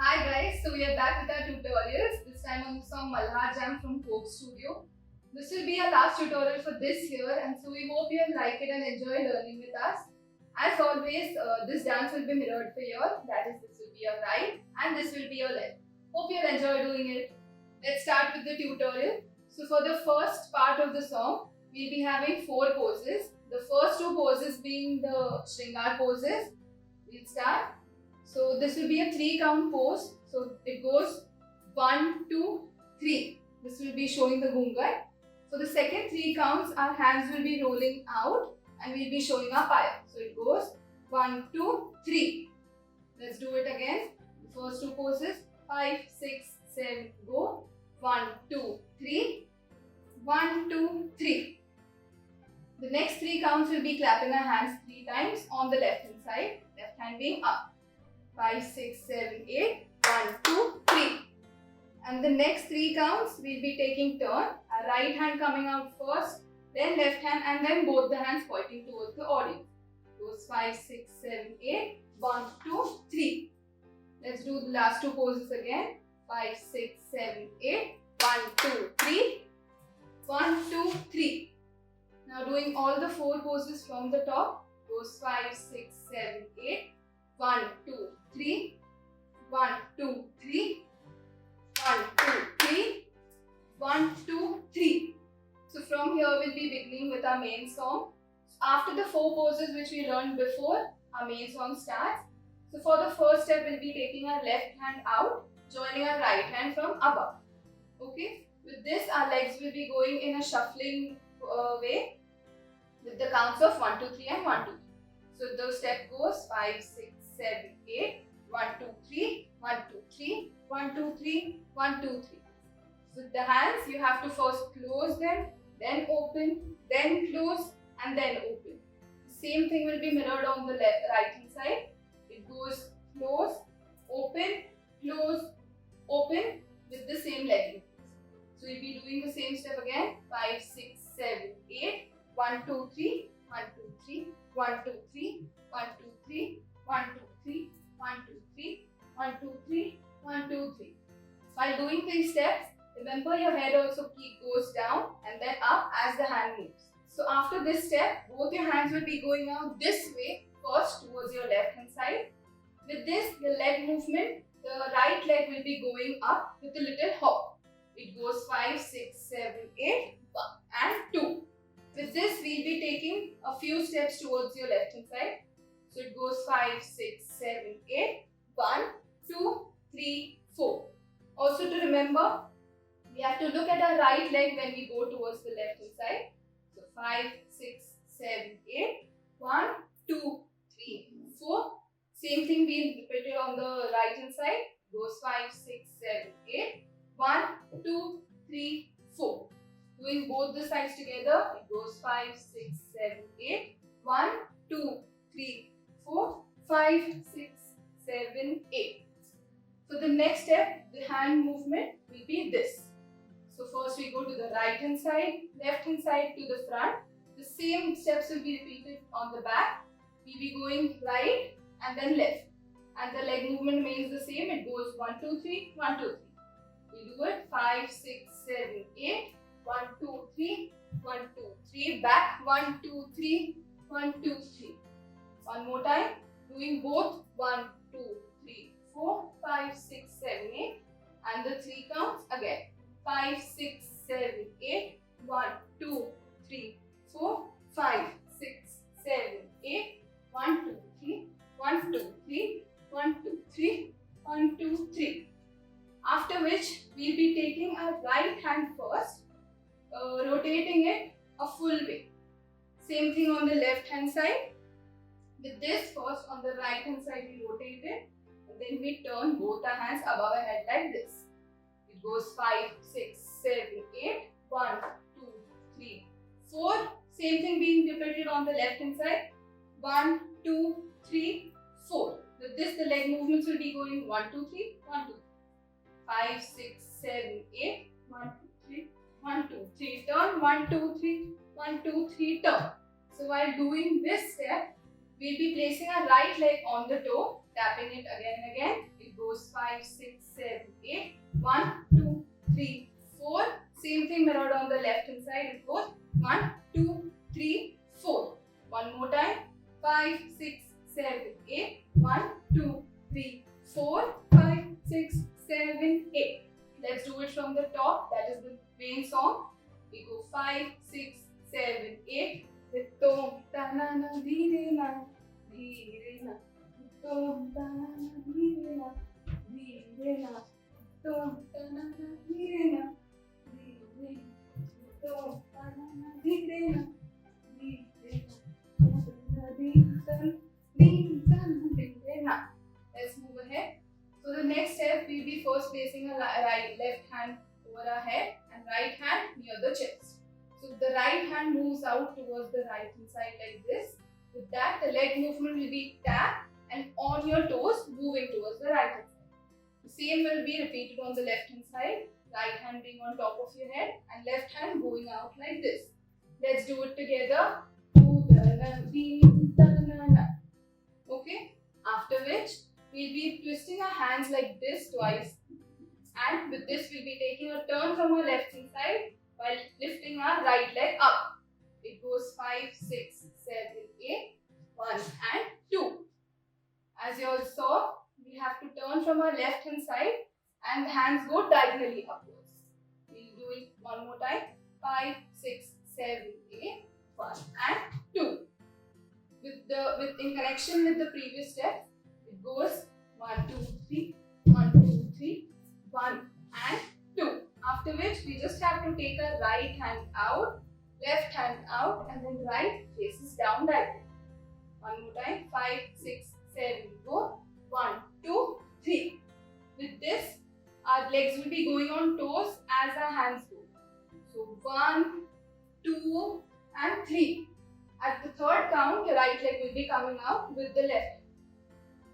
Hi guys, so we are back with our tutorials, this time on the song Malhar Jam from Coke Studio. This will be our last tutorial for this year and so we hope you will like it and enjoy learning with us. As always, this dance will be mirrored for you, that is this will be your right and this will be your left. Hope you will enjoy doing it. Let's start with the tutorial. So for the first part of the song, we will be having 4 poses. The first 2 poses being the Shringar poses. We'll start. So this will be a 3 count pose. So it goes 1, 2, 3. This will be showing the gungar. For the second 3 counts, our hands will be rolling out and we'll be showing our paya. So it goes 1, 2, 3. Let's do it again. The first 2 poses 5, 6, 7, go. 1, 2, 3. 1, 2, 3. The next 3 counts will be clapping our hands 3 times on the left hand side. Left hand being up. 5, 6, 7, 8, 1, 2, 3. And the next 3 counts, we'll be taking turn. Our right hand coming out first, then left hand, and then both the hands pointing towards the audience. Goes 5, 6, 7, 8, 1, 2, 3. Let's do the last 2 poses again. 5, 6, 7, 8, 1, 2, 3. 1, 2, 3. Now doing all the 4 poses from the top. Goes 5, 6, 7, 8. 1, 2, 3, 1, 2, 3, 1, 2, 3, 1, 2, 3. So from here we'll be beginning with our main song. After the 4 poses which we learned before, our main song starts. So for the first step, we'll be taking our left hand out, joining our right hand from above. Okay. With this, our legs will be going in a shuffling way with the counts of 1, 2, 3 and 1, 2, 3. So the step goes 5, 6, 7, 8, 1, 2, 3, 1, 2, 3, 1, 2, 3, 1, 2, 3. So the hands, you have to first close them, then open, then close and then open. The same thing will be mirrored on the right hand side. It goes close, open, close, open with the same leg movements. So you'll be doing the same step again. 5, 6, 7, 8, 1, 2, 3, 1, 2, 3, 1, 2, 3, 1, 2, 3, 1, 2, 3, 1, 2, 3, 1, 2, 3, 1, 2, 3. While doing these steps, remember your head also goes down and then up as the hand moves. So after this step, both your hands will be going out this way first towards your left hand side. With this, the leg movement, the right leg will be going up with a little hop. It goes 5, 6, 7, 8, 1 and 2. With this, we'll be taking a few steps towards your left hand side. So it goes 5, 6, 7, 8, 1, 2, 3, 4. Also to remember, we have to look at our right leg when we go towards the left hand side. So 5, 6, 7, 8, 1, 2, 3, 4. Same thing being repeated on the right hand side. Goes 5, 6, 7, 8, 1, 2, 3, 4. Doing both the sides together, it goes 5, 6, 7, 8, 1, 2, 3, 4, 5, 6, 7, 8. For the next step, the hand movement will be this. So first we go to the right hand side, left hand side to the front. The same steps will be repeated on the back. We will be going right and then left. And the leg movement remains the same. It goes 1, 2, 3, 1, 2, 3. We do it 5, 6, 7, 8, 1, 2, 3, 1, 2, 3. Back 1, 2, 3, 1, 2, 3. One more time. Doing both 1, 2, 3, 4, 5, 6, 7, 8 and the 3 counts again. 5, 6, 7, 8, 1, 2, 3, 4, 5, 6, 7, 8, 1, 2, 3, 1, 2, 3, 1, 2, 3, 1, 2, 3. After which, we'll be taking our right hand first, rotating it a full way. Same thing on the left hand side. With this, first on the right hand side, we rotate it and then we turn both our hands above our head like this. It goes 5, 6, 7, 8, 1, 2, 3, 4. Same thing being repeated on the left hand side. 1, 2, 3, 4. With this, the leg movements will be going 1, 2, 3, 1, 2, 3. 5, 6, 7, 8, 1, 2, 3, 1, 2, 3. Turn 1, 2, 3, 1, 2, 3. Turn. So while doing this step, we'll be placing our right leg on the toe, tapping it again and again. It goes goes 5, 6, 7, 8. 1, 2, 3, 4. Same thing mirrored on the left hand side. It goes 1, 2, 3, 4. One more time. 5, 6, 7, 8. 1, 2, 3, 4. 5, 6, 7, 8. Let's do it from the top. That is the main song. We go 5, 6, 7, 8. With tom ta na na dheere na dheere na. Tom ta na na dheere na dheere na. Tom ta na na dheere na dheere na. Tom ta na na dheere na dheere na. Let's move ahead. So the next step, we'll be first placing a left hand over our head and right hand near the chest. So the right hand moves out towards the right hand side like this. With that, the leg movement will be tap and on your toes moving towards the right hand side. The same will be repeated on the left hand side. Right hand being on top of your head and left hand going out like this. Let's do it together. Okay. After which, we'll be twisting our hands like this twice. And with this, we'll be taking a turn from our left hand side while lifting our right leg up. It goes 5, 6, 7, 8, 1 and 2. As you all saw, we have to turn from our left hand side and the hands go diagonally upwards. We'll do it one more time. 5, 6, 7, 8, 1 and 2. In connection with the previous steps, it goes 1, 2, 3, 1, 2, 3, 1 and 2. After which we just have to take our right hand out, left hand out and then right faces down diagonally. One more time. 5, 6, 7, go. 1, 2, 3. With this, our legs will be going on toes as our hands go. So 1, 2 and 3. At the third count, the right leg will be coming out with the left,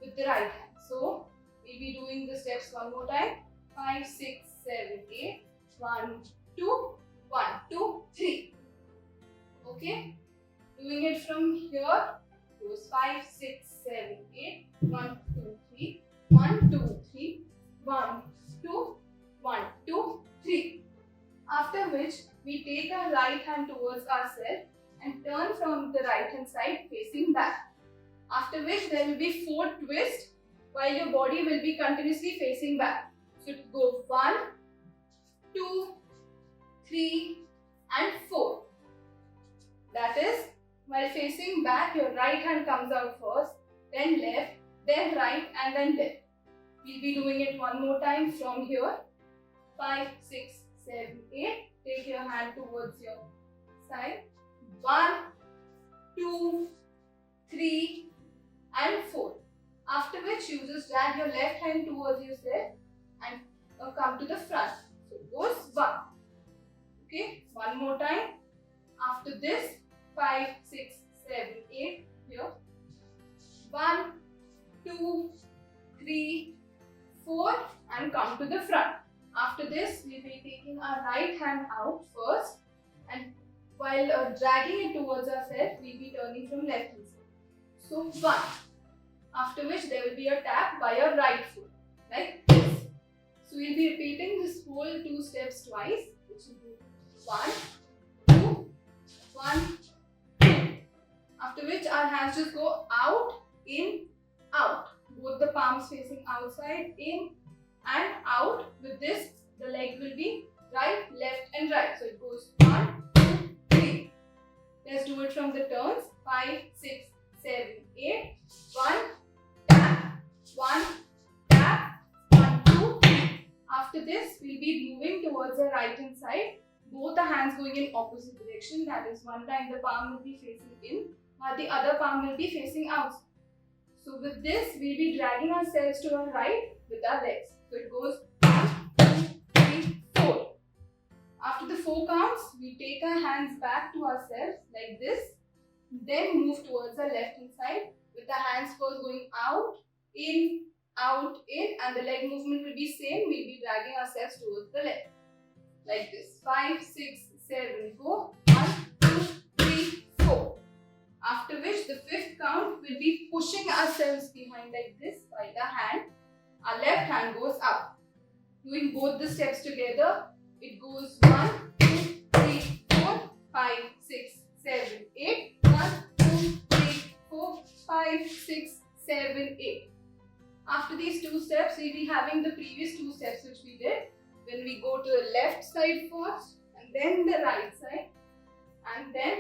with the right hand. So we'll be doing the steps one more time. 5, 6, 7, 8. 1, 2, 1, 2, 3. Okay. Doing it from here. Goes 5, 6, 7, 8. 1, 2, 3. 1, 2, 3. 1, 2, 1, 2, 3. After which we take our right hand towards ourselves and turn from the right hand side facing back. After which there will be 4 twists while your body will be continuously facing back. So it go 1, 2, 3 and 4. That is, while facing back, your right hand comes out first, then left, then right and then left. We'll be doing it one more time from here. 5, 6, 7, 8. Take your hand towards your side. 1, 2, 3 and 4. After which you just drag your left hand towards yourself and come to the front. So it goes 1. Okay, one more time. After this, 5, 6, 7, 8 here. 1, 2, 3, 4 and come to the front. After this, we will be taking our right hand out first and while dragging it towards ourselves, we will be turning from left hand side. So 1. After which there will be a tap by your right foot like this. So we will be repeating this whole 2 steps twice, which will be 1, 2, 1, 2. After which our hands just go out, in, out. Both the palms facing outside, in and out. With this, the leg will be right, left and right. So it goes 1, 2, 3. Let's do it from the turns. 5, 6, 7, 8. 1, tap, 1, tap, 1, 2, 3. After this, we'll be moving towards the right hand side. Both the hands going in opposite direction. That is, one time the palm will be facing in, while the other palm will be facing outside. So with this, we'll be dragging ourselves to our right with our legs. So it goes 1, 2, 3, 4. After the 4 counts, we take our hands back to ourselves like this. Then move towards the left hand side with the hands first going out, in, and the leg movement will be same. We'll be dragging ourselves towards the left. Like this. 5, 6, 7, go. 1, 2, 3, 4. After which the 5th count will be pushing ourselves behind like this by the hand. Our left hand goes up. Doing both the steps together, it goes 1, 2, 3, 4, 5, 6, 7, 8. 1, 2, 3, 4, 5, 6, 7, 8. After these two steps, we'll be having the previous two steps which we did. When we go to the left side first, and then the right side, and then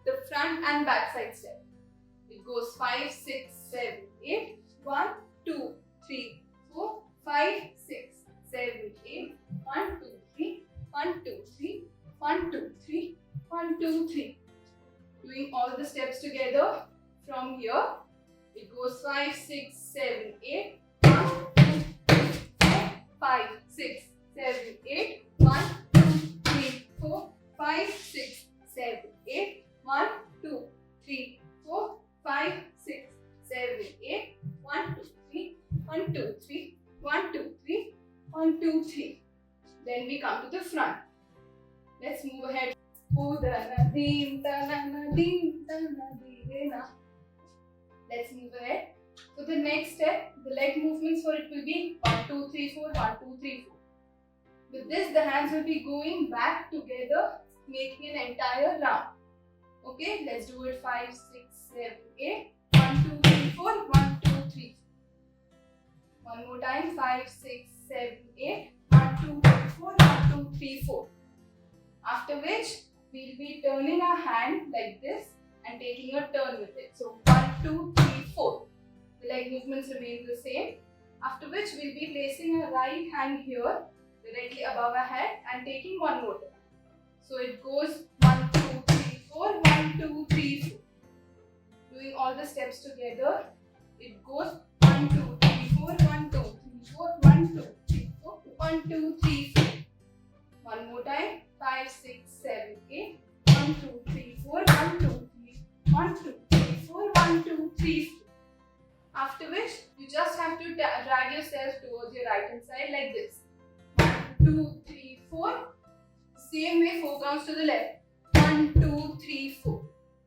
the front and back side step. It goes 5, 6, 7, 8. 1, 2, 3, 4, 5, 6, 7, 8. 1, 2, 3. 1, 2, 3. 1, 2, 3. 1, 2, 3. Doing all the steps together from here. It goes 5, 6, 7, 8. 1, 2, 3, 4, 5, 6, 7, 8. 1, 2, 3, 4, 5, 6, 7, 8. 1, 2, 3, 4, 5, 6, 7, 8. 1, 2, 3. 1, 2, 3. 1, 2, 3. 1, 2, 3. Then we come to the front. Let's move ahead. Let's move ahead. So the next step, the leg movements for it will be 1, 2, 3, 4, 1, 2, 3, 4. With this, the hands will be going back together, making an entire round. Okay, let's do it. 5, 6, 7, 8. 1, 2, 3, 4. 1, 2, 3. One more time. 5, 6, 7, 8. 1, 2, 3, 4. 1, 2, 3, 4. After which, we'll be turning our hand like this and taking a turn with it. So 1, 2, 3, 4. The leg movements remain the same. After which, we'll be placing our right hand here, directly above our head, and taking one more turn. So it goes 1, 2, 3, 4. 1, 2, 3, 4. Doing all the steps together, it goes 1, 2, 3, 4. 1, 2, 3, 4. 1, 2, 3, 4. 1, 2, 3, 4. One more time. 5, 6, 7, 8. 1, 2, 3, 4. 1, 2, 3. 1, 2, 3, 4. 1, 2, 3, 4. After which, you just have to drag yourself towards your right hand side like this. 1, 2, 3, 4. Same way, 4 counts to the left. 1, 2, 3, 4.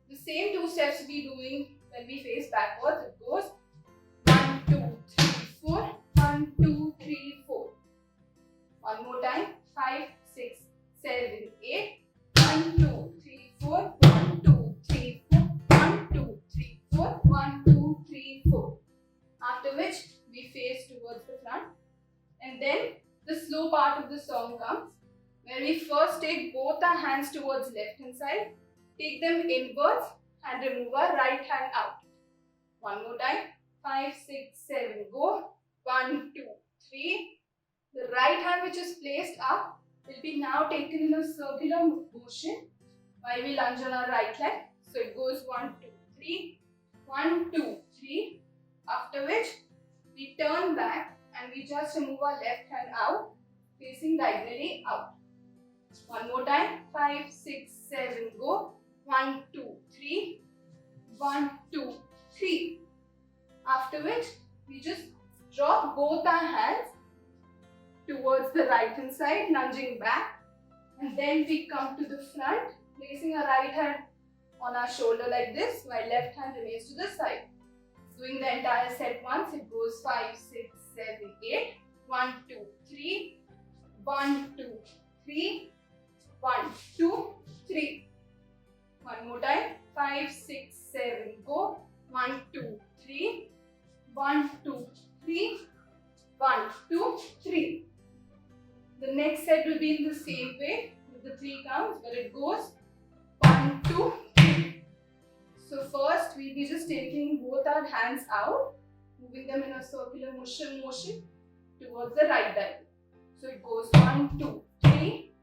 The same two steps we doing when we face backwards. It goes 1, 2, 3, 4. 1, 2, 3, 4. One more time. 5, 6, 7, 8. 1, 2, 3, 4. 1, 2, 3, 4. 1, 2, 3, 4. 1, 2, 3, 4. After which, we face towards the front. And then the slow part of the song comes, where we first take both our hands towards left hand side, take them inwards and remove our right hand out. One more time. 5, 6, 7, go. 1, 2, 3. The right hand which is placed up will be now taken in a circular motion while we lunge on our right leg. So it goes 1, 2, 3. 1, 2, 3. After which, we turn back and we just remove our left hand out, facing diagonally out. One more time. 5, 6, 7, go. 1, 2, 3. 1, 2, 3. After which, we just drop both our hands towards the right hand side, lunging back. And then we come to the front, placing our right hand on our shoulder like this, while left hand remains to the side. Doing the entire set once, it goes 5, 6, 7, 8. 1, 2, 3. 1, 2, 3. 1, 2, 3. One more time. 5, 6, 7, go. 1, 2, 3. 1, 2, 3. 1, 2, 3. The next set will be in the same way with the 3 counts, but it goes 1, 2, 3. So first we'll be just taking both our hands out, moving them in a circular motion towards the right diagonal. So it goes 1, 2, 3.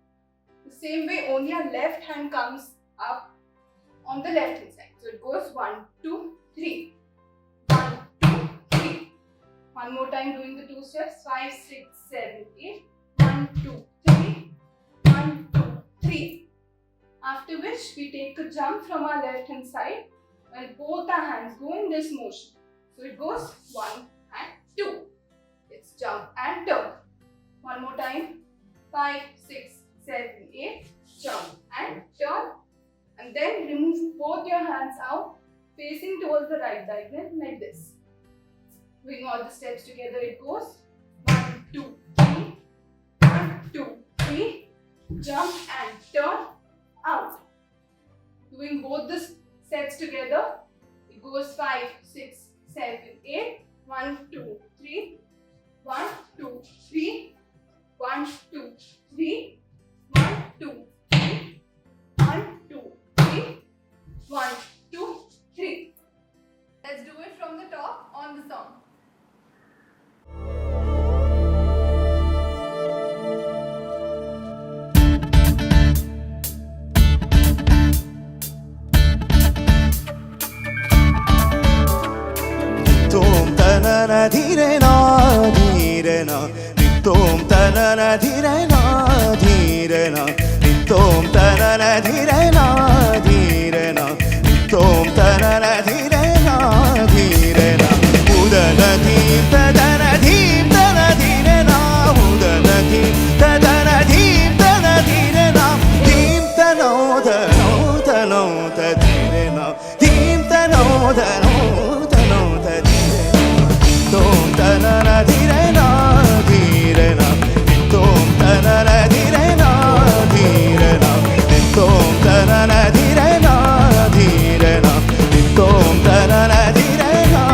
The same way, only our left hand comes up on the left hand side. So it goes 1, 2, 3. 1, 2, 3. One more time doing the 2 steps. 5, 6, 7, 8. 1, 2, 3. 1, 2, 3. After which, we take a jump from our left hand side while both our hands go in this motion. So it goes 1 and 2. It's jump and turn. One more time. 5, 6, 7, 8. Jump and turn. And then remove both your hands out, facing towards the right diagonal like this. Doing all the steps together, it goes jump and turn, out. Doing both the sets together. It goes 5, 6, 7, 8. 1, 2, 3. 1, 2, 3. 1, 2, 3. 1, 2, 3. 1, 2, 3. 1, 2, 3. Let's do it from the top on the song. Tom tanana dhire na dhire na Tom tanana dhire na dhire na Tom tanana dhire na dhire na Tom tanana dhire na dhire na Udana dhim tadana dhim tana dhire na Udana dhim tadana dhim tana dhire na Dhim tano tano tano tadhire na Dhim tano tano tano tadhire Tom tanana dhire na dhire na Tom tanana dhire na dhire na Tom tanana dhire na dhire na Tom tanana dhire na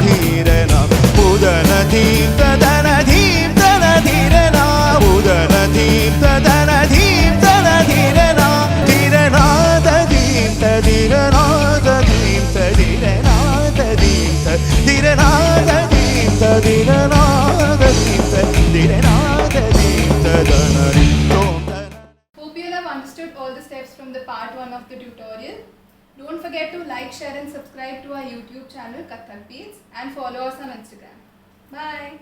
dhire na Udana dhim tadana dhim tana dhire na Udana dhim tadana dhim tana dhire na Dhire na tadim tadire na tadim tadire na tadim tadire na tadim tadire na tadim tadire na tadim tadana Tom tanana. Hope you have understood all the steps from the part 1 of the tutorial. Don't forget to like, share and subscribe to our YouTube channel Kathak Beats and follow us on Instagram. Bye.